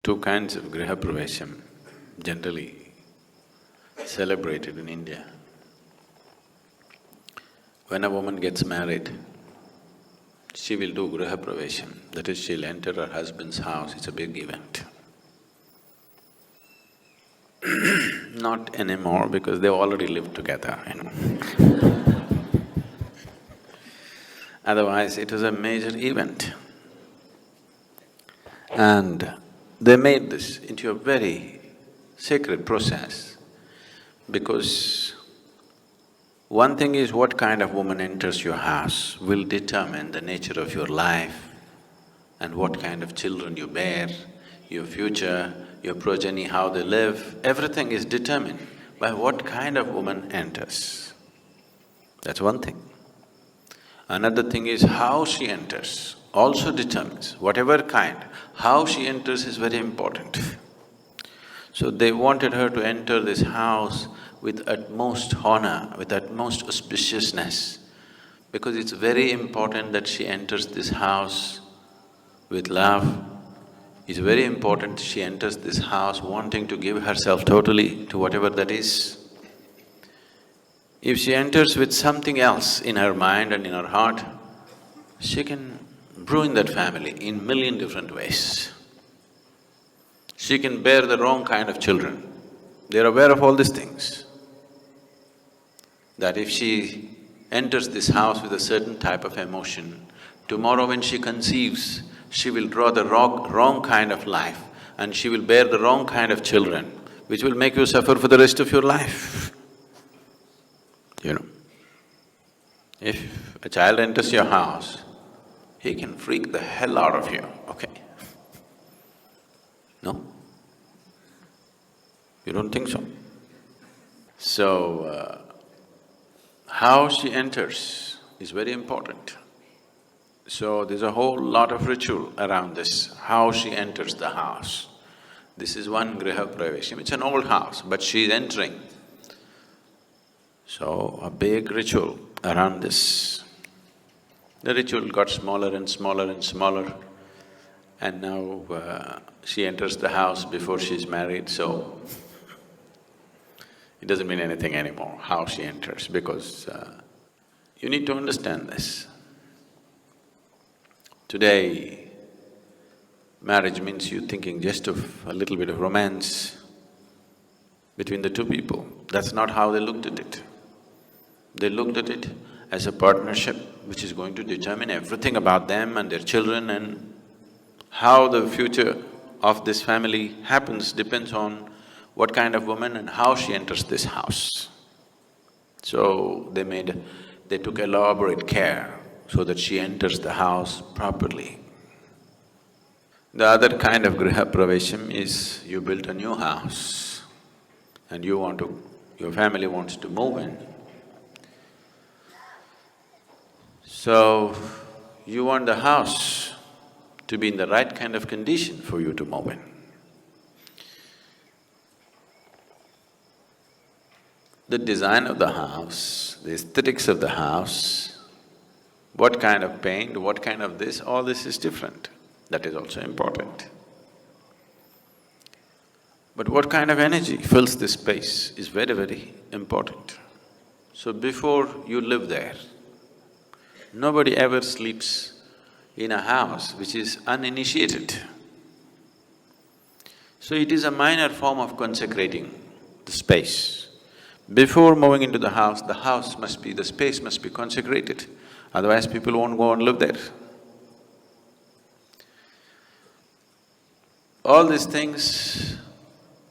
two kinds of Grihapravesham generally celebrated in India. When a woman gets married, she will do Grihapravesham, that is, she'll enter her husband's house, it's a big event. Not anymore because they've already lived together, you know. Otherwise, it was a major event. And they made this into a very sacred process because one thing is what kind of woman enters your house will determine the nature of your life and what kind of children you bear, your future, your progeny, how they live, everything is determined by what kind of woman enters. That's one thing. Another thing is how she enters also determines, whatever kind, how she enters is very important. So they wanted her to enter this house with utmost honor, with utmost auspiciousness, because it's very important that she enters this house with love. It's very important she enters this house wanting to give herself totally to whatever that is. If she enters with something else in her mind and in her heart, she can ruin that family in million different ways. She can bear the wrong kind of children. They're aware of all these things. That if she enters this house with a certain type of emotion, tomorrow when she conceives, she will draw the wrong kind of life and she will bear the wrong kind of children, which will make you suffer for the rest of your life. You know, if a child enters your house, he can freak the hell out of you, okay? No? You don't think so? So, how she enters is very important. So, there's a whole lot of ritual around this, how she enters the house. This is one Grihapravesham, it's an old house, but she's entering. So, a big ritual around this. The ritual got smaller and smaller and smaller, and now she enters the house before she's married, so it doesn't mean anything anymore, how she enters, because you need to understand this. Today, marriage means you thinking just of a little bit of romance between the two people. That's not how they looked at it. They looked at it as a partnership which is going to determine everything about them and their children, and how the future of this family happens depends on what kind of woman and how she enters this house. So they took elaborate care so that she enters the house properly. The other kind of Grihapravesham is you built a new house and your family wants to move in. So, you want the house to be in the right kind of condition for you to move in. The design of the house, the aesthetics of the house, what kind of paint, what kind of this, all this is different. That is also important. But what kind of energy fills this space is very, very important. So before you live there, nobody ever sleeps in a house which is uninitiated. So it is a minor form of consecrating the space. Before moving into the house must be… the space must be consecrated, otherwise people won't go and live there. All these things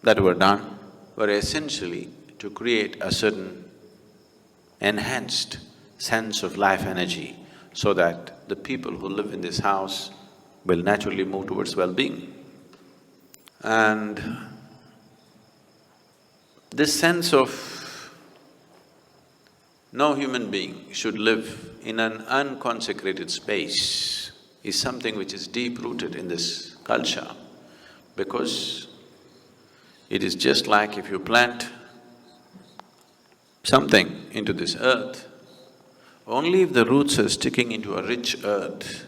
that were done were essentially to create a certain enhanced sense of life energy so that the people who live in this house will naturally move towards well-being. And this sense of no human being should live in an unconsecrated space is something which is deep-rooted in this culture, because it is just like if you plant something into this earth, only if the roots are sticking into a rich earth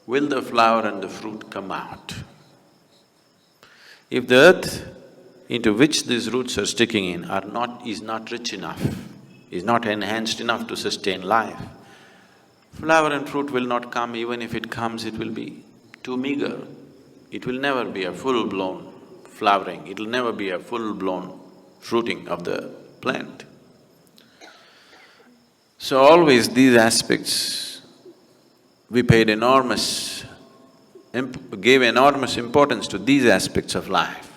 will the flower and the fruit come out. If the earth into which these roots are sticking in is not rich enough, is not enhanced enough to sustain life, flower and fruit will not come. Even if it comes, it will be too meager. It will never be a full-blown flowering, it will never be a full-blown fruiting of the plant. So always these aspects, we gave enormous importance to these aspects of life.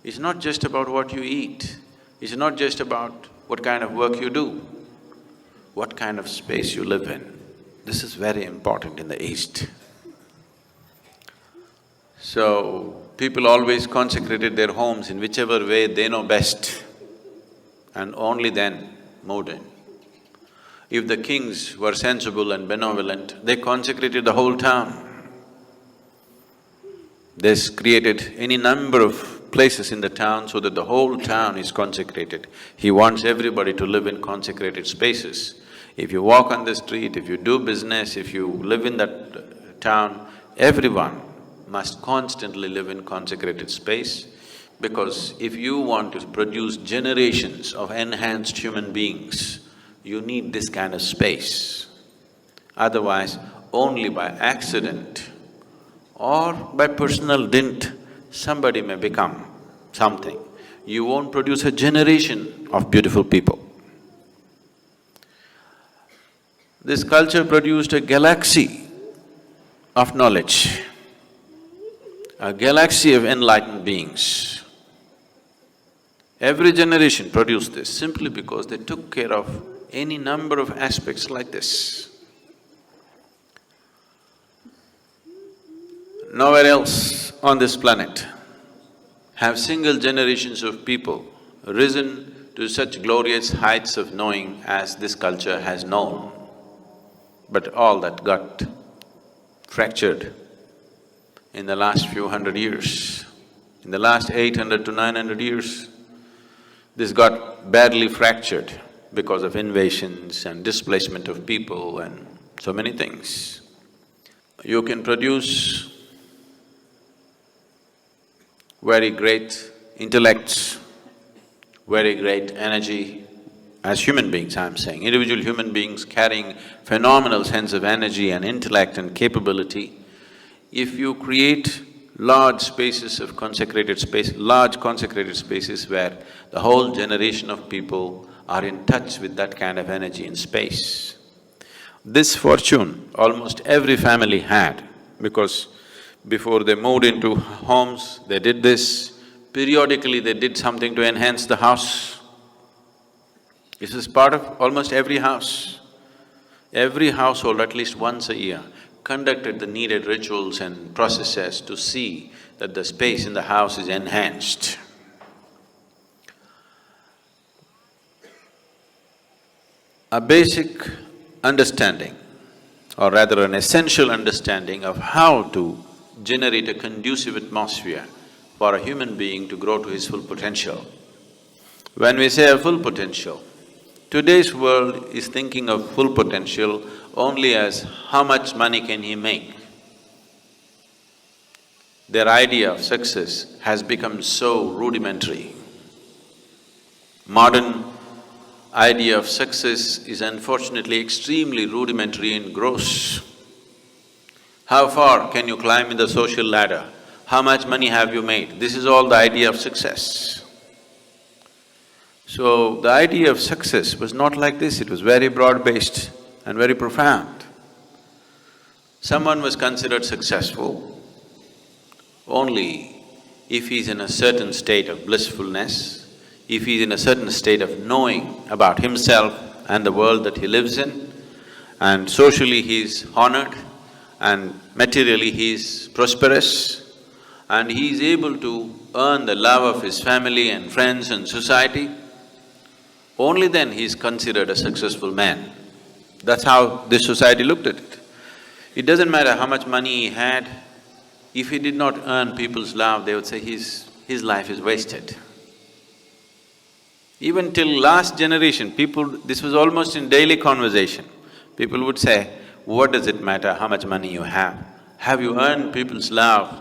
It's not just about what you eat, it's not just about what kind of work you do, what kind of space you live in. This is very important in the East. So, people always consecrated their homes in whichever way they know best, and only then moved in. If the kings were sensible and benevolent, they consecrated the whole town. They created any number of places in the town so that the whole town is consecrated. He wants everybody to live in consecrated spaces. If you walk on the street, if you do business, if you live in that town, everyone must constantly live in consecrated space, because if you want to produce generations of enhanced human beings, you need this kind of space. Otherwise, only by accident or by personal dint, somebody may become something. You won't produce a generation of beautiful people. This culture produced a galaxy of knowledge, a galaxy of enlightened beings. Every generation produced this simply because they took care of any number of aspects like this. Nowhere else on this planet have single generations of people risen to such glorious heights of knowing as this culture has known. But all that got fractured in the last few hundred years. In the last 800 to 900 years, this got badly fractured because of invasions and displacement of people and so many things. You can produce very great intellects, very great energy, as human beings I'm saying, individual human beings carrying phenomenal sense of energy and intellect and capability. If you create large spaces of consecrated space, large consecrated spaces where the whole generation of people are in touch with that kind of energy and space. This fortune almost every family had, because before they moved into homes, they did this. Periodically, they did something to enhance the house. This is part of almost every house. Every household, at least once a year, conducted the needed rituals and processes to see that the space in the house is enhanced. A basic understanding, or rather an essential understanding of how to generate a conducive atmosphere for a human being to grow to his full potential. When we say a full potential, today's world is thinking of full potential only as how much money can he make. Their idea of success has become so rudimentary. Modern idea of success is unfortunately extremely rudimentary and gross. How far can you climb in the social ladder? How much money have you made? This is all the idea of success. So, the idea of success was not like this, it was very broad-based and very profound. Someone was considered successful only if he's in a certain state of blissfulness, if he's in a certain state of knowing about himself and the world that he lives in, and socially he's honored, and materially he's prosperous, and he's able to earn the love of his family and friends and society, only then he's considered a successful man. That's how this society looked at it. It doesn't matter how much money he had, if he did not earn people's love, they would say his life is wasted. Even till last generation, this was almost in daily conversation. People would say, what does it matter how much money you have? Have you earned people's love?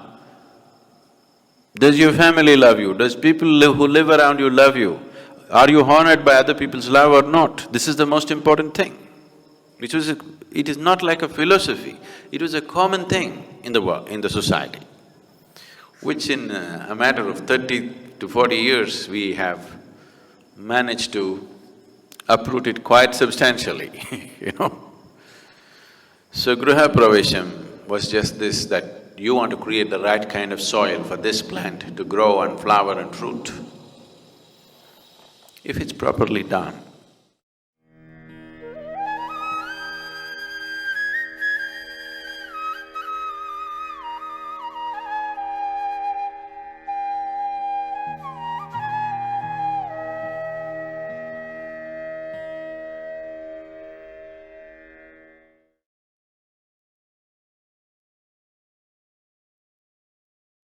Does your family love you? Does who live around you love you? Are you honored by other people's love or not? This is the most important thing. It is not like a philosophy, it was a common thing in the world, in the society, which in a matter of 30 to 40 years, we have managed to uproot it quite substantially, you know. So Grihapravesham was just this, that you want to create the right kind of soil for this plant to grow and flower and fruit. If it's properly done,